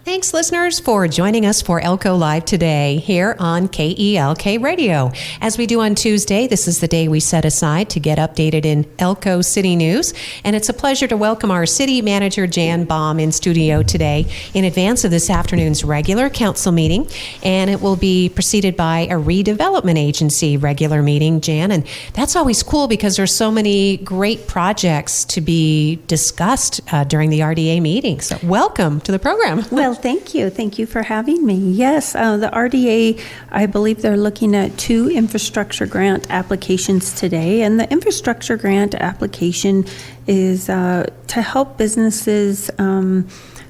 Thanks, listeners, for joining us for Elko Live today here on KELK Radio. As we do on Tuesday, this is the day we set aside to get updated in Elko City News. And it's a pleasure to welcome our City Manager Jan Baum in studio today in advance of this afternoon's regular council meeting. And it will be preceded by a Redevelopment Agency regular meeting, Jan. And that's always cool because there's so many great projects to be discussed during the RDA meeting. So welcome to the program. Well, thank you. Thank you for having me. Yes, the RDA, I believe they're looking at 2 infrastructure grant applications today. And the infrastructure grant application is to help businesses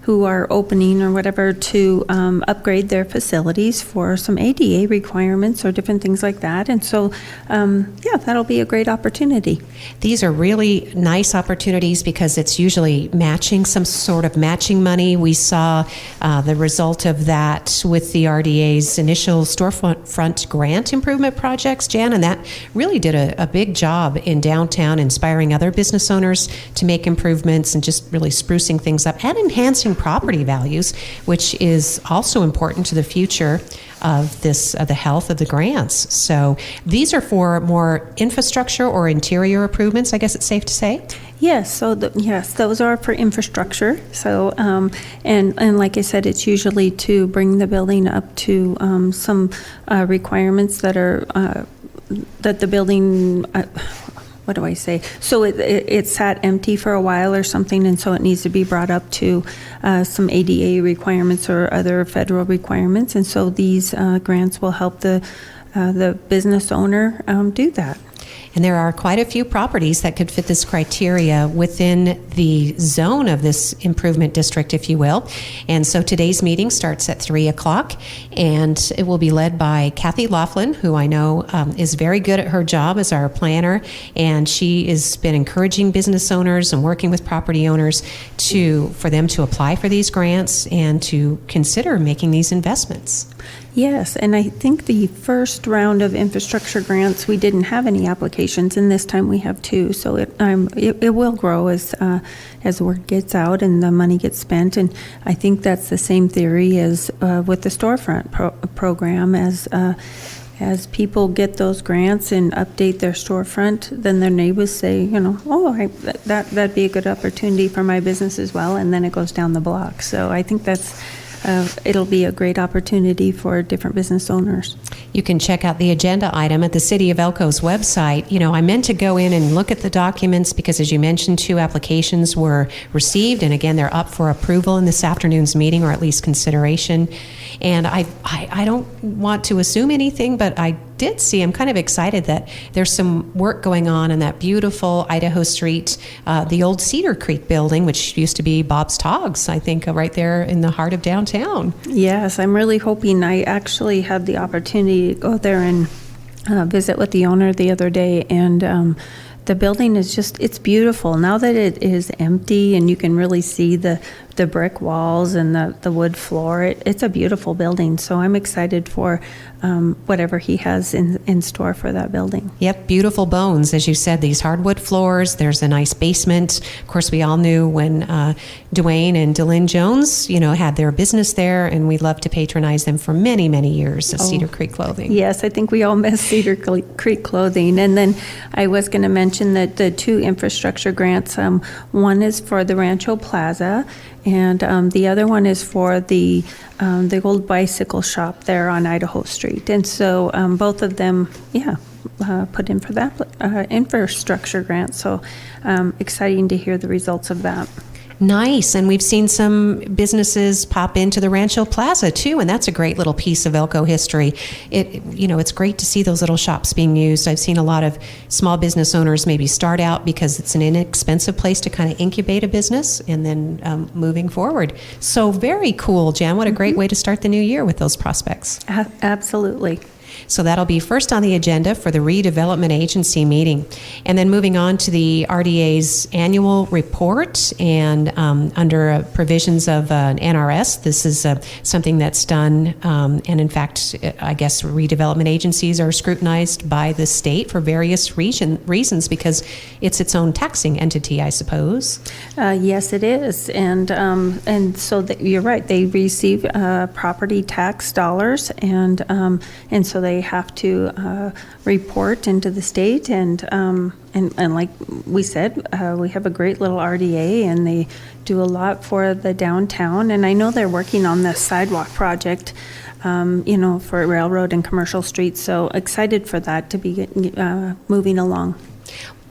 who are opening or whatever to upgrade their facilities for some ADA requirements or different things like that. And so, that'll be a great opportunity. These are really nice opportunities because it's usually matching, some sort of matching money. We saw the result of that with the RDA's initial storefront grant improvement projects, Jan, and that really did a big job in downtown, inspiring other business owners to make improvements and just really sprucing things up and enhancing property values, which is also important to the future of this, the health of the grants. So these are for more infrastructure or interior improvements, I guess it's safe to say? Yes, so yes, those are for infrastructure. So, and like I said, it's usually to bring the building up to some requirements that are, that the building, what do I say? So it sat empty for a while or something, and so it needs to be brought up to some ADA requirements or other federal requirements. And so these grants will help the business owner do that. And there are quite a few properties that could fit this criteria within the zone of this improvement district, if you will. And so today's meeting starts at 3 o'clock, and it will be led by Kathy Laughlin, who I know is very good at her job as our planner. And she has been encouraging business owners and working with property owners for them to apply for these grants and to consider making these investments. Yes, and I think the first round of infrastructure grants, we didn't have any applications, and this time we have 2. So it will grow as word gets out and the money gets spent. And I think that's the same theory as with the storefront program. As people get those grants and update their storefront, then their neighbors say, that'd be a good opportunity for my business as well, and then it goes down the block. So I think that's it'll be a great opportunity for different business owners. You can check out the agenda item at the City of Elko's website. You know, I meant to go in and look at the documents because, as you mentioned, 2 applications were received, and again, they're up for approval in this afternoon's meeting, or at least consideration. And I don't want to assume anything, but I did see, I'm kind of excited that there's some work going on in that beautiful Idaho Street, the old Cedar Creek building, which used to be Bob's Togs, I think, right there in the heart of downtown. Yes, I'm really hoping. I actually had the opportunity to go there and visit with the owner the other day, and the building is just, it's beautiful. Now that it is empty and you can really see the brick walls and the wood floor, it's a beautiful building. So I'm excited for whatever he has in store for that building. Yep, beautiful bones. As you said, these hardwood floors, there's a nice basement. Of course, we all knew when Dwayne and Delynn Jones, had their business there, and we loved to patronize them for many, many years of Cedar Creek Clothing. Yes, I think we all miss Cedar Creek Clothing. And then I was going to mention that the 2 infrastructure grants, one is for the Rancho Plaza, and the other one is for the old bicycle shop there on Idaho Street. And so both of them, put in for that infrastructure grant. So exciting to hear the results of that. Nice. And we've seen some businesses pop into the Rancho Plaza too, and that's a great little piece of Elko history. It's great to see those little shops being used. I've seen a lot of small business owners maybe start out because it's an inexpensive place to kind of incubate a business, and then moving forward. So very cool, Jan. What a great way to start the new year with those prospects. Absolutely. So that'll be first on the agenda for the Redevelopment Agency meeting. And then moving on to the RDA's annual report, and under provisions of NRS, this is something that's done, and in fact, I guess redevelopment agencies are scrutinized by the state for various reasons because it's its own taxing entity, I suppose. Yes, it is, and so you're right. They receive property tax dollars, and so they have to report into the state, and like we said, we have a great little RDA, and they do a lot for the downtown. And I know they're working on the sidewalk project, for Railroad and Commercial Street. So excited for that to be moving along.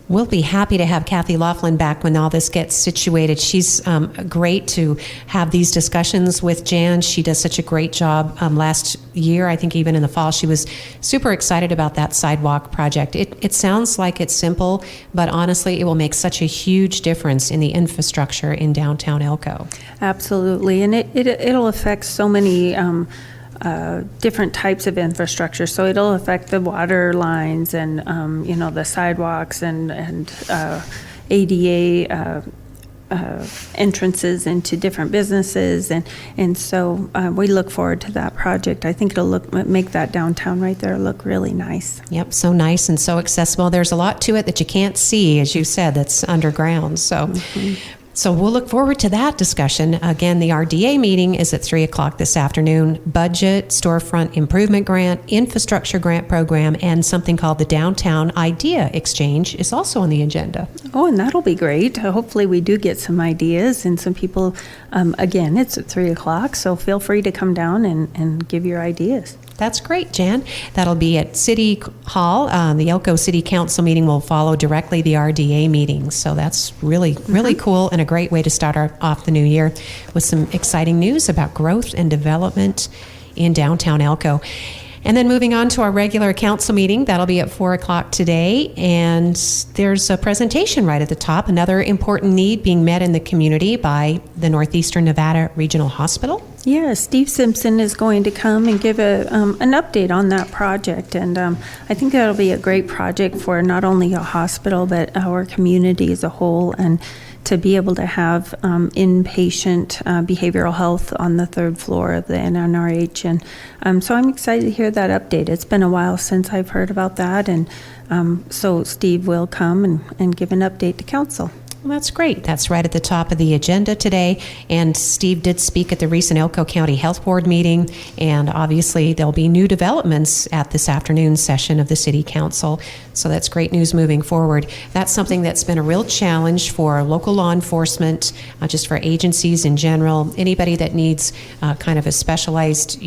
We'll be happy to have Kathy Laughlin back when all this gets situated. She's great to have these discussions with Jan. She does such a great job. Last year, I think even in the fall, she was super excited about that sidewalk project. It sounds like it's simple, but honestly, it will make such a huge difference in the infrastructure in downtown Elko. Absolutely, and it'll affect so many different types of infrastructure. So it'll affect the water lines and, the sidewalks and ADA entrances into different businesses. And so we look forward to that project. I think it'll make that downtown right there look really nice. Yep, so nice and so accessible. There's a lot to it that you can't see, as you said, that's underground. So. So we'll look forward to that discussion. Again, the RDA meeting is at 3 o'clock this afternoon. Budget, storefront improvement grant, infrastructure grant program, and something called the Downtown Idea Exchange is also on the agenda. Oh, and that'll be great. Hopefully we do get some ideas and some people, again, it's at 3 o'clock, so feel free to come down and give your ideas. That's great, Jan. That'll be at City Hall. The Elko City Council meeting will follow directly the RDA meeting. So that's really cool and a great way to start off the new year with some exciting news about growth and development in downtown Elko. And then moving on to our regular council meeting, that'll be at 4 o'clock today. And there's a presentation right at the top, another important need being met in the community by the Northeastern Nevada Regional Hospital. Yeah, Steve Simpson is going to come and give an update on that project. And I think that'll be a great project for not only a hospital, but our community as a whole. And to be able to have inpatient behavioral health on the third floor of the NNRH. And so I'm excited to hear that update. It's been a while since I've heard about that. And so Steve will come and give an update to council. Well, that's great. That's right at the top of the agenda today. And Steve did speak at the recent Elko County Health Board meeting. And obviously, there'll be new developments at this afternoon session of the City Council. So that's great news moving forward. That's something that's been a real challenge for local law enforcement, just for agencies in general. Anybody that needs kind of a specialized,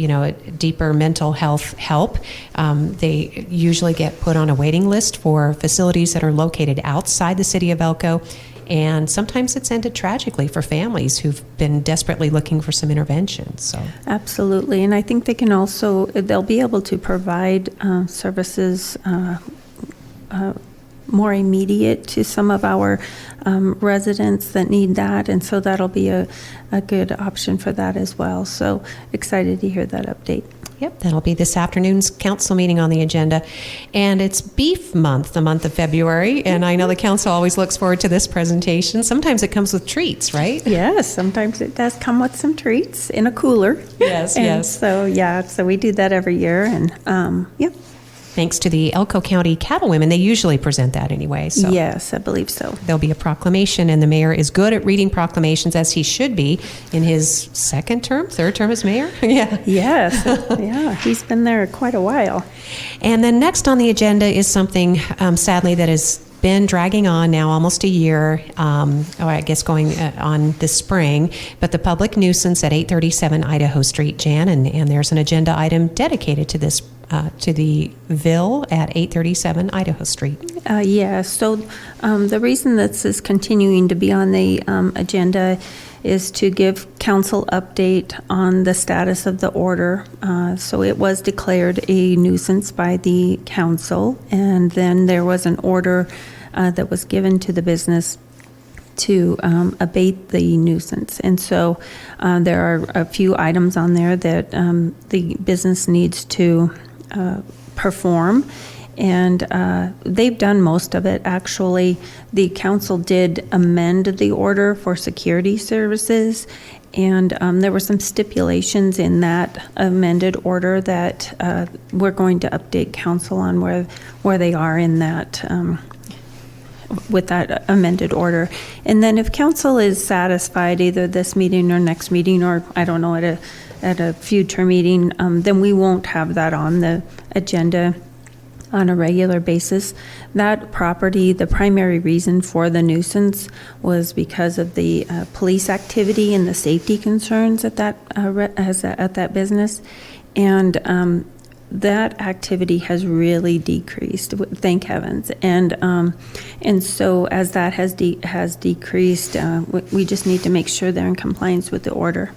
deeper mental health help, they usually get put on a waiting list for facilities that are located outside the city of Elko. And sometimes it's ended tragically for families who've been desperately looking for some intervention. So absolutely, and I think they'll be able to provide services more immediate to some of our residents that need that, and so that'll be a good option for that as well. So excited to hear that update. Yep, that'll be this afternoon's council meeting on the agenda. And it's Beef Month, the month of February, and I know the council always looks forward to this presentation. Sometimes it comes with treats, right? Yes, sometimes it does come with some treats in a cooler. Yes, yes. So we do that every year, and yep. Thanks to the Elko County Cattlewomen. They usually present that anyway. So yes, I believe so. There'll be a proclamation, and the mayor is good at reading proclamations, as he should be in his third term as mayor. Yeah. Yes. Yeah, he's been there quite a while. And then next on the agenda is something, sadly, that has been dragging on now almost a year, or I guess going on this spring, but the public nuisance at 837 Idaho Street, Jan, and there's an agenda item dedicated to this, to the Ville at 837 Idaho Street. Yes, so the reason this is continuing to be on the agenda is to give council update on the status of the order. So it was declared a nuisance by the council, and then there was an order that was given to the business to abate the nuisance. And so there are a few items on there that the business needs to perform. And they've done most of it, actually. The council did amend the order for security services, and there were some stipulations in that amended order that we're going to update council on where they are in that, with that amended order. And then if council is satisfied, either this meeting or next meeting, or I don't know, at a future meeting, then we won't have that on the agenda on a regular basis. That property, the primary reason for the nuisance was because of the police activity and the safety concerns at that business, and that activity has really decreased, thank heavens. And so as that has decreased, we just need to make sure they're in compliance with the order.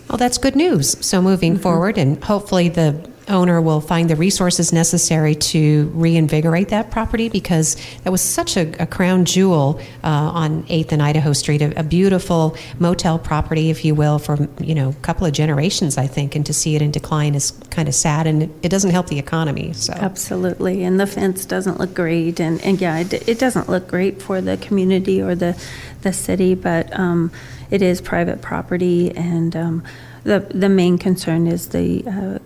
Well, that's good news. So moving forward, and hopefully the owner will find the resources necessary to reinvigorate that property, because that was such a crown jewel on 8th and Idaho Street, a beautiful motel property, if you will, for a couple of generations, I think, and to see it in decline is kind of sad, and it doesn't help the economy. So absolutely, and the fence doesn't look great, and yeah, it doesn't look great for the community or the city, but it is private property, and the main concern is the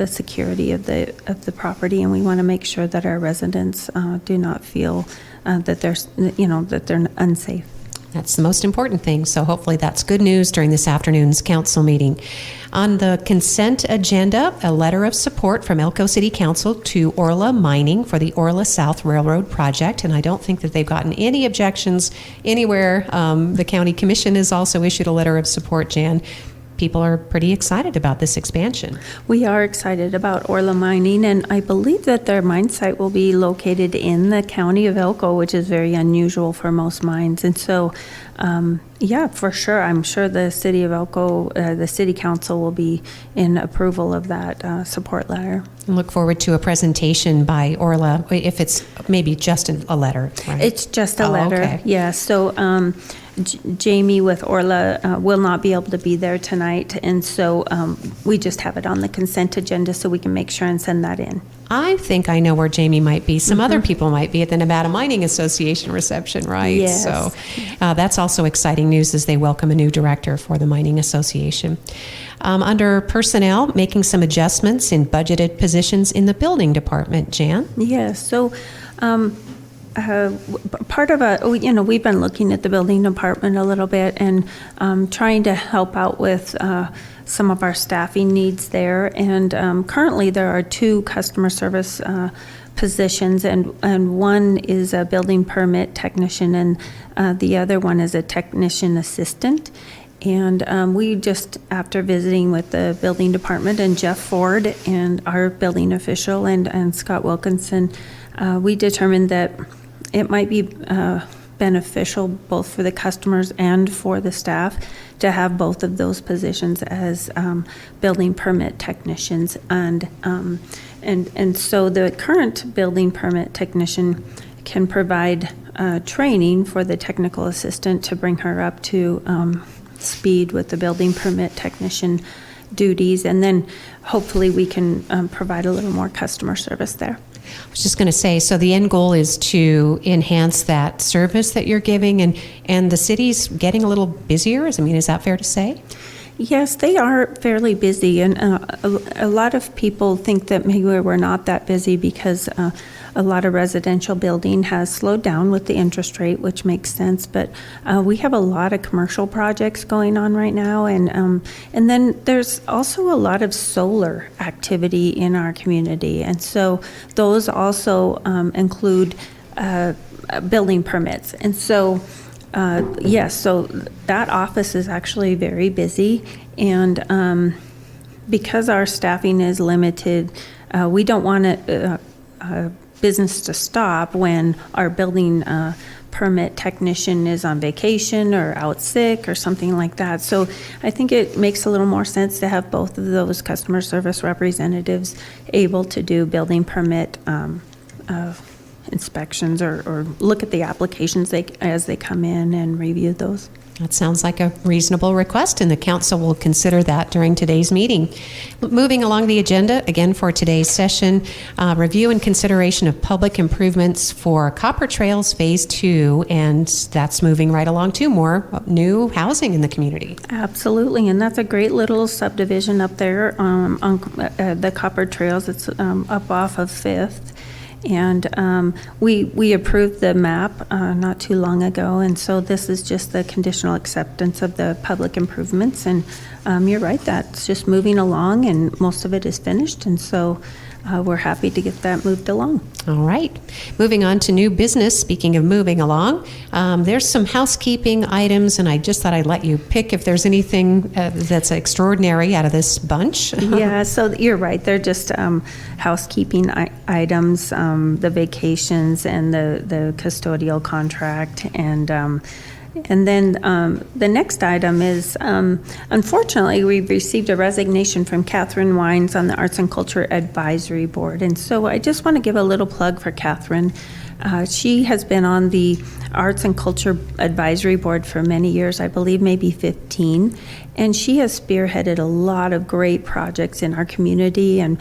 security of the property, and we want to make sure that our residents do not feel that they're unsafe. That's the most important thing. So hopefully that's good news during this afternoon's council meeting. On the consent agenda, a letter of support from Elko City Council to Orla Mining for the Orla South Railroad project, and I don't think that they've gotten any objections anywhere. The county commission has also issued a letter of support, Jan. People are pretty excited about this expansion. We are excited about Orla Mining, and I believe that their mine site will be located in the county of Elko, which is very unusual for most mines. And so, yeah, for sure, I'm sure the city of Elko, the city council will be in approval of that support letter. I look forward to a presentation by Orla, if it's maybe just a letter, right? It's just a letter, okay. Yeah. So Jamie with Orla will not be able to be there tonight, and so we just have it on the consent agenda so we can make sure and send that in. I think I know where Jamie might be. Some other people might be at the Nevada Mining Association reception, right? Yes. So that's also exciting news as they welcome a new director for the Mining Association. Under personnel, making some adjustments in budgeted positions in the building department, Jan? Yes. So part of we've been looking at the building department a little bit and trying to help out with some of our staffing needs there. And currently there are 2 customer service positions, and one is a building permit technician, and the other one is a technician assistant. And we just, after visiting with the building department and Jeff Ford and our building official and Scott Wilkinson, we determined that it might be beneficial both for the customers and for the staff to have both of those positions as building permit technicians. And so the current building permit technician can provide training for the technical assistant to bring her up to speed with the building permit technician duties, and then hopefully we can provide a little more customer service there. I was just going to say, so the end goal is to enhance that service that you're giving, and the city's getting a little busier. I mean, is that fair to say? Yes, they are fairly busy, and a lot of people think that maybe we're not that busy because a lot of residential building has slowed down with the interest rate, which makes sense. But we have a lot of commercial projects going on right now, and then there's also a lot of solar activity in our community, and so those also include building permits, and so. Yes, so that office is actually very busy, and because our staffing is limited, we don't want business to stop when our building permit technician is on vacation or out sick or something like that. So I think it makes a little more sense to have both of those customer service representatives able to do building permit inspections or look at the applications as they come in and review those. That sounds like a reasonable request, and the council will consider that during today's meeting. Moving along the agenda, again for today's session, review and consideration of public improvements for Copper Trails Phase 2, and that's moving right along to more new housing in the community. Absolutely, and that's a great little subdivision up there on the Copper Trails. It's up off of 5th. And we approved the map not too long ago, and so this is just the conditional acceptance of the public improvements. And you're right, that's just moving along, and most of it is finished, and so we're happy to get that moved along. All right. Moving on to new business. Speaking of moving along, there's some housekeeping items, and I just thought I'd let you pick if there's anything that's extraordinary out of this bunch. Yeah, so you're right. They're just housekeeping items, the vacations and the custodial contract. And then the next item is, unfortunately, we've received a resignation from Catherine Wines on the Arts and Culture Advisory Board. And so I just want to give a little plug for Catherine. She has been on the Arts and Culture Advisory Board for many years, I believe maybe 15. And she has spearheaded a lot of great projects in our community, and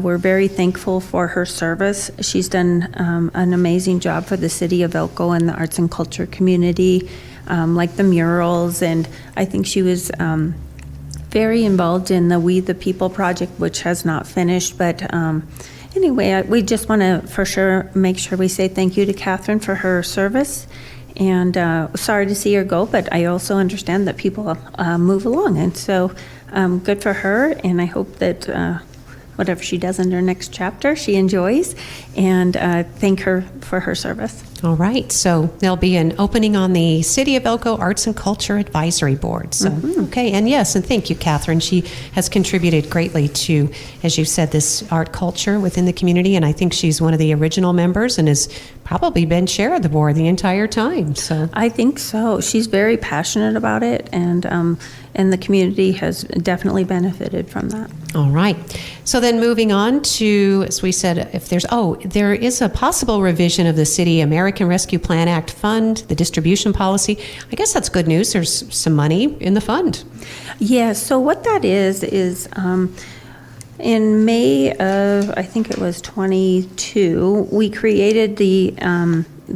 we're very thankful for her service. She's done an amazing job for the city of Elko and the arts and culture community, like the murals, and I think she was very involved in the We the People project, which has not finished, but anyway, we just want to for sure make sure we say thank you to Catherine for her service. And sorry to see her go, but I also understand that people move along. And so good for her, and I hope that whatever she does in her next chapter, she enjoys, and thank her for her service. All right, so there'll be an opening on the City of Elko Arts and Culture Advisory Board. So, okay, and yes, and thank you, Catherine. She has contributed greatly to, as you said, this art culture within the community, and I think she's one of the original members and has probably been chair of the board the entire time. So I think so. She's very passionate about it, and the community has definitely benefited from that. All right. So then moving on to, as we said, if there's, there is a possible revision of the City American Rescue Plan Act fund, the distribution policy. I guess that's good news. There's some money in the fund. Yeah, so what that is in May of, I think it was 22, we created the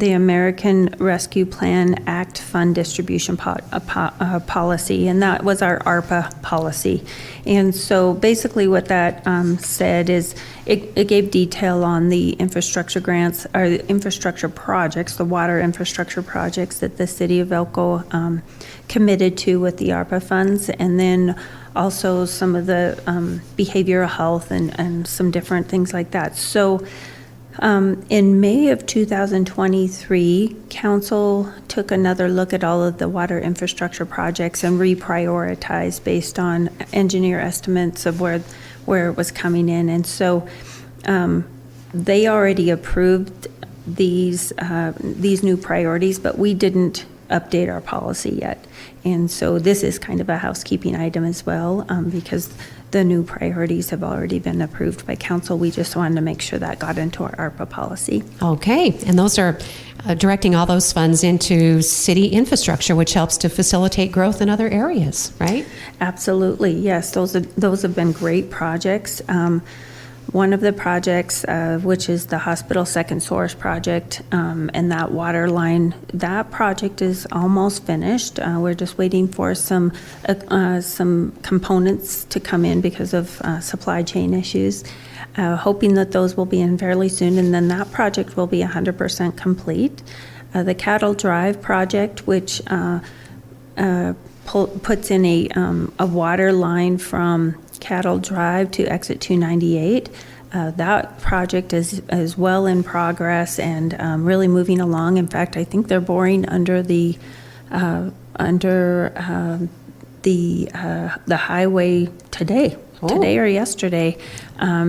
American Rescue Plan Act Fund Distribution policy, and that was our ARPA policy. And so basically what that said is it gave detail on the infrastructure grants, or the infrastructure projects, the water infrastructure projects that the City of Elko committed to with the ARPA funds, and then also some of the behavioral health and some different things like that. So in May of 2023, Council took another look at all of the water infrastructure projects and reprioritized based on engineer estimates of where it was coming in. And so they already approved these new priorities, but we didn't update our policy yet. And so this is kind of a housekeeping item as well, because the new priorities have already been approved by council. We just wanted to make sure that got into our ARPA policy. Okay, and those are directing all those funds into city infrastructure, which helps to facilitate growth in other areas, right? Absolutely, yes. Those have been great projects. One of the projects, which is the hospital second source project, and that water line, that project is almost finished. We're just waiting for some components to come in because of supply chain issues. Hoping that those will be in fairly soon, and then that project will be 100% complete. The Cattle Drive project, which puts in a water line from Cattle Drive to exit 298. That project is well in progress and really moving along. In fact, I think they're boring under the highway today or yesterday.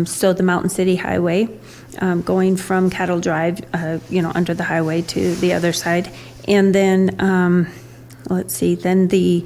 So the Mountain City Highway, going from Cattle Drive, under the highway to the other side, and then then the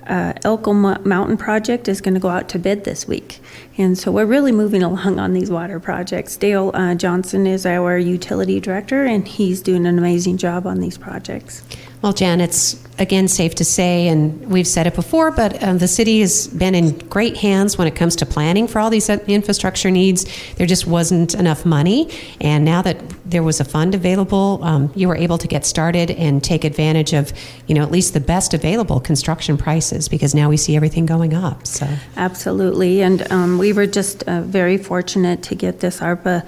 Elko Mountain project is going to go out to bid this week. And so we're really moving along on these water projects. Dale Johnson is our utility director, and he's doing an amazing job on these projects. Well, Jan, it's again safe to say, and we've said it before, but the city has been in great hands when it comes to planning for all these infrastructure needs. There just wasn't enough money, and now that there was a fund available, you were able to get started and take advantage of, at least the best available construction prices, because now we see everything going up. So Absolutely, and we were just very fortunate to get this ARPA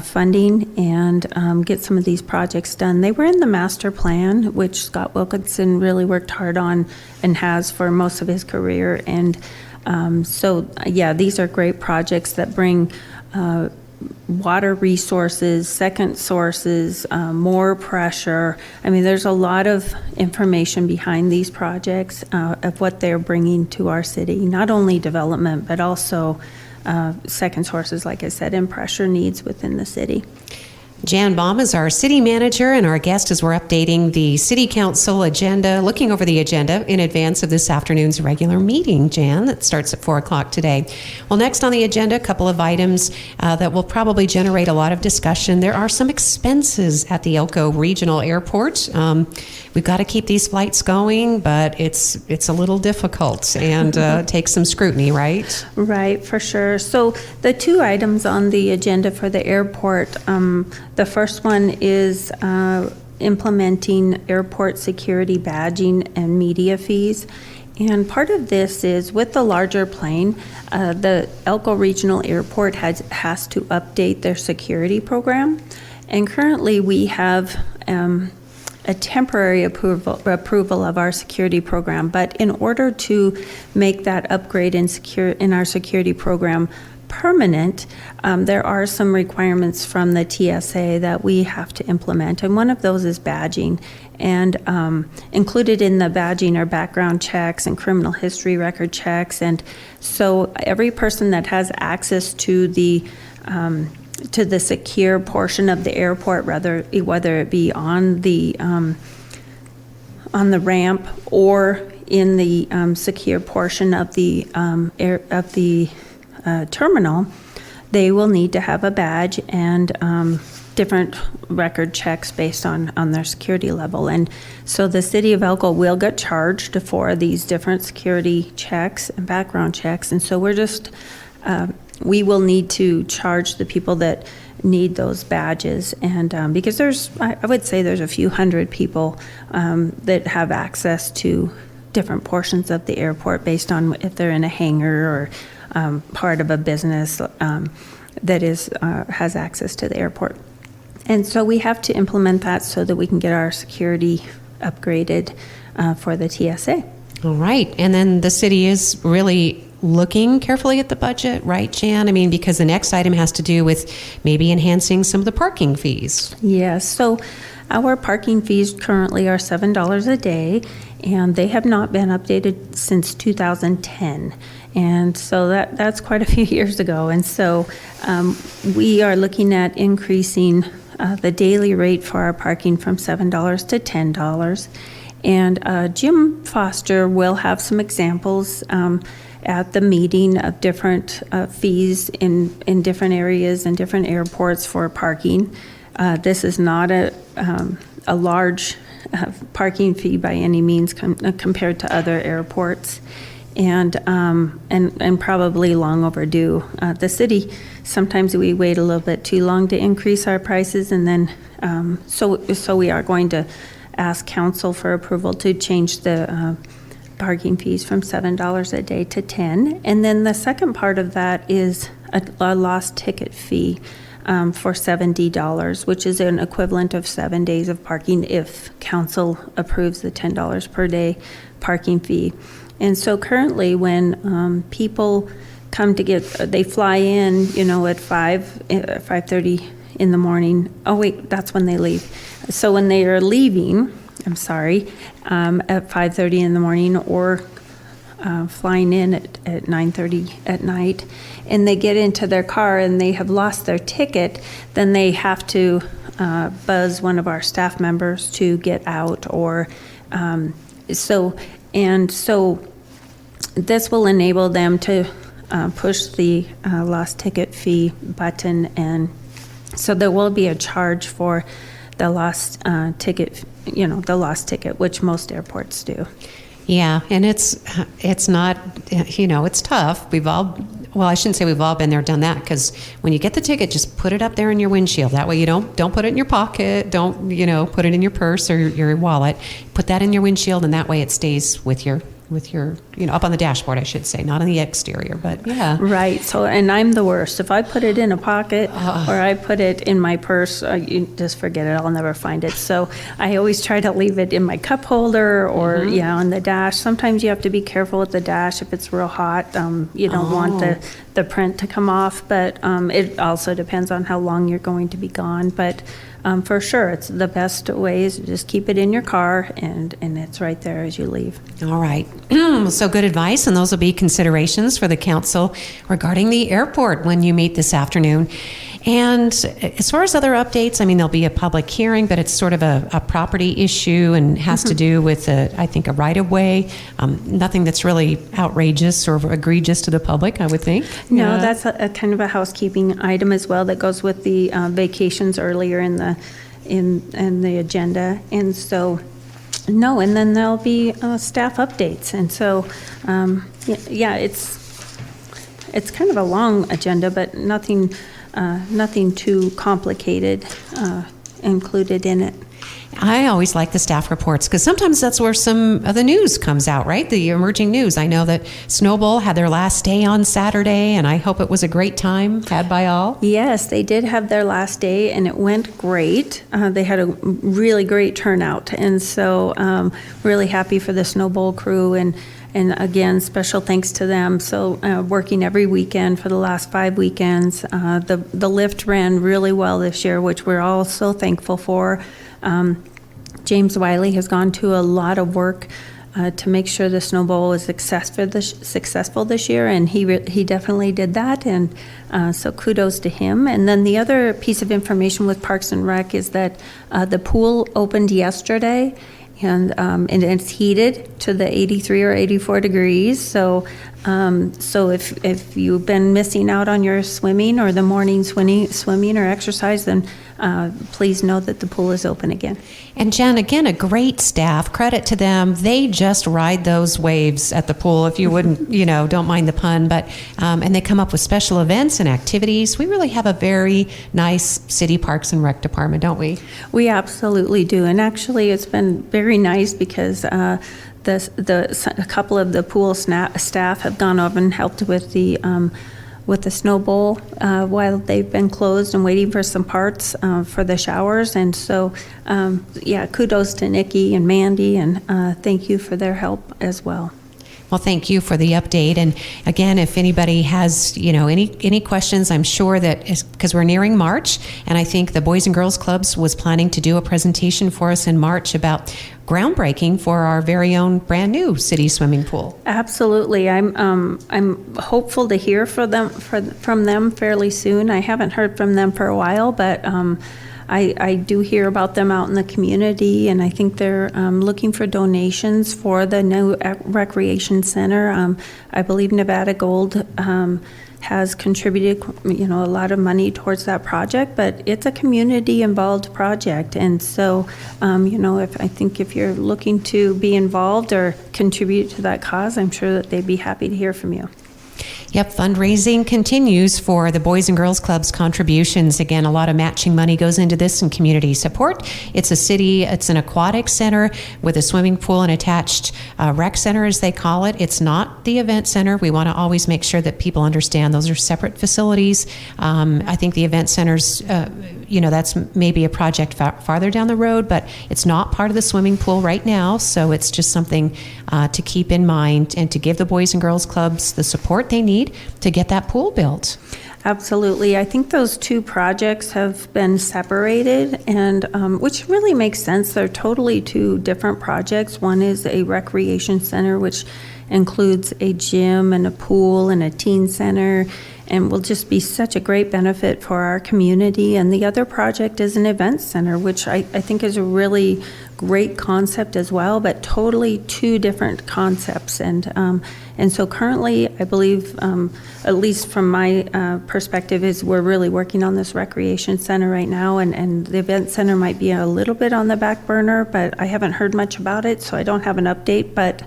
funding and get some of these projects done. They were in the master plan, which Scott Wilkinson really worked hard on and has for most of his career. And these are great projects that bring water resources, second sources, more pressure. I mean, there's a lot of information behind these projects of what they're bringing to our city, not only development, but also second sources, like I said, and pressure needs within the city. Jan Baum is our city manager, and our guest as we're updating the city council agenda, looking over the agenda in advance of this afternoon's regular meeting, Jan, that starts at 4 o'clock today. Well, next on the agenda, a couple of items that will probably generate a lot of discussion. There are some expenses at the Elko Regional Airport. We've got to keep these flights going, but it's a little difficult and takes some scrutiny, right? Right, for sure. So the two items on the agenda for the airport, the first one is implementing airport security badging and media fees. And part of this is with the larger plane, the Elko Regional Airport has to update their security program. And currently we have a temporary approval of our security program. But in order to make that upgrade in our security program permanent, there are some requirements from the TSA that we have to implement, and one of those is badging. And included in the badging are background checks and criminal history record checks. And so every person that has access to the secure portion of the airport, whether it be on the ramp or in the secure portion of the terminal, they will need to have a badge and different record checks based on their security level. And so the city of Elko will get charged for these different security checks and background checks. And so we will need to charge the people that need those badges. And because I would say there's a few hundred people that have access to different portions of the airport based on if they're in a hangar or part of a business that has access to the airport. And so we have to implement that so that we can get our security upgraded for the TSA. All right. And then the city is really looking carefully at the budget, right, Jan? I mean, because the next item has to do with maybe enhancing some of the parking fees. Yes. So our parking fees currently are $7 a day, and they have not been updated since 2010. And so that's quite a few years ago. And so we are looking at increasing the daily rate for our parking from $7 to $10. And Jim Foster will have some examples at the meeting of different fees in different areas and different airports for parking. This is not a large parking fee by any means compared to other airports. And probably long overdue. The city, sometimes we wait a little bit too long to increase our prices, and then so we are going to ask council for approval to change the parking fees from $7 a day to $10. And then the second part of that is a lost ticket fee for $70, which is an equivalent of 7 days of parking if council approves the $10 per day parking fee. And so currently when people come to they fly in, at 5:30 in the morning. Oh wait, that's when they leave. So when they are leaving, at 5:30 in the morning or flying in at 9:30 at night, and they get into their car and they have lost their ticket, then they have to buzz one of our staff members to get out, or so this will enable them to push the lost ticket fee button, and so there will be a charge for the lost ticket, the lost ticket, which most airports do. Yeah, and it's not, it's tough. Well, I shouldn't say we've all been there, done that, because when you get the ticket, just put it up there in your windshield. That way you don't put it in your pocket, don't, put it in your purse or your wallet. Put that in your windshield, and that way it stays with your, up on the dashboard, I should say, not on the exterior, but yeah. Right, so, and I'm the worst. If I put it in a pocket or I put it in my purse, you just forget it, I'll never find it. So I always try to leave it in my cup holder or, on the dash. Sometimes you have to be careful with the dash if it's real hot. You don't want the print to come off, but it also depends on how long you're going to be gone. But for sure, it's the best way is to just keep it in your car, and it's right there as you leave. All right. So good advice, and those will be considerations for the council regarding the airport when you meet this afternoon. And as far as other updates, there'll be a public hearing, but it's sort of a property issue and has to do with, I think, a right-of-way. Nothing that's really outrageous or egregious to the public, I would think. No, that's a kind of a housekeeping item as well that goes with the vacations earlier in the agenda. And so, no, and then there'll be staff updates. And so, it's kind of a long agenda, but nothing too complicated included in it. I always like the staff reports because sometimes that's where some of the news comes out, right? The emerging news. I know that Snowball had their last day on Saturday, and I hope it was a great time had by all. Yes, they did have their last day, and it went great. They had a really great turnout, and so really happy for the Snowball crew, and again, special thanks to them. So working every weekend for the last 5 weekends. The lift ran really well this year, which we're all so thankful for. James Wiley has gone to a lot of work to make sure the Snowball was successful this year, and he definitely did that, and so kudos to him. And then the other piece of information with Parks and Rec is that the pool opened yesterday, and it's heated to the 83 or 84 degrees. So if you've been missing out on your swimming or the morning swimming or exercise, then please know that the pool is open again. And Jen, again, a great staff. Credit to them. They just ride those waves at the pool, if you wouldn't, don't mind the pun. But and they come up with special events and activities. We really have a very nice city Parks and Rec department, don't we? We absolutely do. And actually, it's been very nice because a couple of the pool staff have gone over and helped with the Snowball while they've been closed and waiting for some parts for the showers. And so, kudos to Nikki and Mandy, and thank you for their help as well. Well, thank you for the update. And again, if anybody has, any questions, I'm sure that because we're nearing March, and I think the Boys and Girls Clubs was planning to do a presentation for us in March about groundbreaking for our very own brand new city swimming pool. Absolutely. I'm hopeful to hear from them fairly soon. I haven't heard from them for a while, but I do hear about them out in the community, and I think they're looking for donations for the new recreation center. I believe Nevada Gold has contributed, a lot of money towards that project, but it's a community-involved project, and so, if you're looking to be involved or contribute to that cause, I'm sure that they'd be happy to hear from you. Yep, fundraising continues for the Boys and Girls Club's contributions. Again, a lot of matching money goes into this and community support. It's an aquatic center with a swimming pool and attached rec center, as they call it. It's not the event center. We want to always make sure that people understand those are separate facilities. I think the event centers, that's maybe a project farther down the road, but it's not part of the swimming pool right now. So it's just something to keep in mind and to give the Boys and Girls Clubs the support they need to get that pool built. Absolutely. I think those two projects have been separated, and which really makes sense. They're totally two different projects. One is a recreation center, which includes a gym and a pool and a teen center, and will just be such a great benefit for our community. And the other project is an event center, which I think is a really great concept as well, but totally two different concepts. And so currently, I believe, at least from my perspective, is we're really working on this recreation center right now, and the event center might be a little bit on the back burner, but I haven't heard much about it, so I don't have an update, but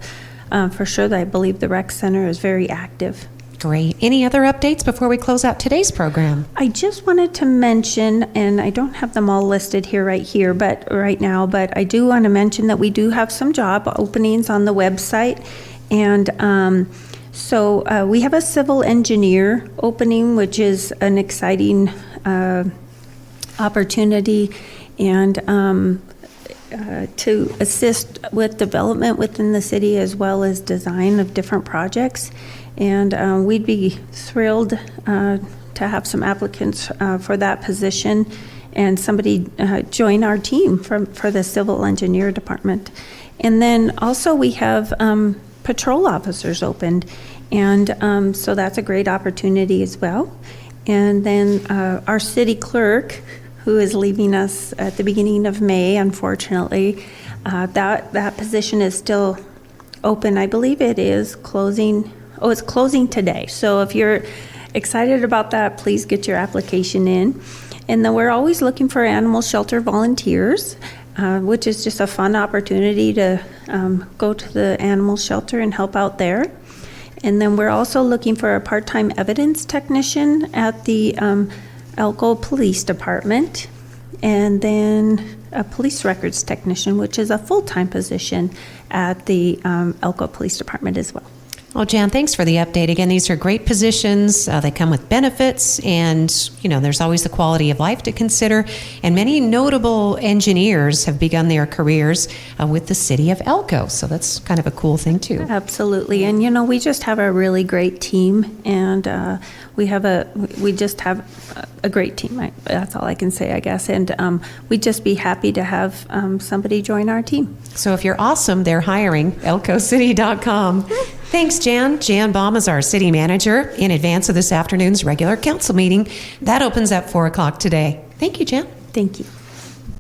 for sure, I believe the rec center is very active. Great. Any other updates before we close out today's program? I just wanted to mention, and I don't have them all listed right now, but I do want to mention that we do have some job openings on the website. And so we have a civil engineer opening, which is an exciting opportunity, and to assist with development within the city as well as design of different projects. And we'd be thrilled to have some applicants for that position and somebody join our team for the civil engineer department. And then also we have patrol officers opened, and so that's a great opportunity as well. And then our city clerk, who is leaving us at the beginning of May, unfortunately, that position is still open. I believe it is closing. Oh, it's closing today. So if you're excited about that, please get your application in. And then we're always looking for animal shelter volunteers, which is just a fun opportunity to go to the animal shelter and help out there. And then we're also looking for a part-time evidence technician at the Elko Police Department, and then a police records technician, which is a full-time position at the Elko Police Department as well. Well, Jan, thanks for the update. Again, these are great positions. They come with benefits, and, there's always the quality of life to consider. And many notable engineers have begun their careers with the city of Elko. So that's kind of a cool thing, too. Absolutely. And, we just have a really great team, and we just have a great team. That's all I can say, I guess. And we'd just be happy to have somebody join our team. So if you're awesome, they're hiring, elkocity.com. Thanks, Jan. Jan Baum is our city manager in advance of this afternoon's regular council meeting. That opens at 4 o'clock today. Thank you, Jan. Thank you.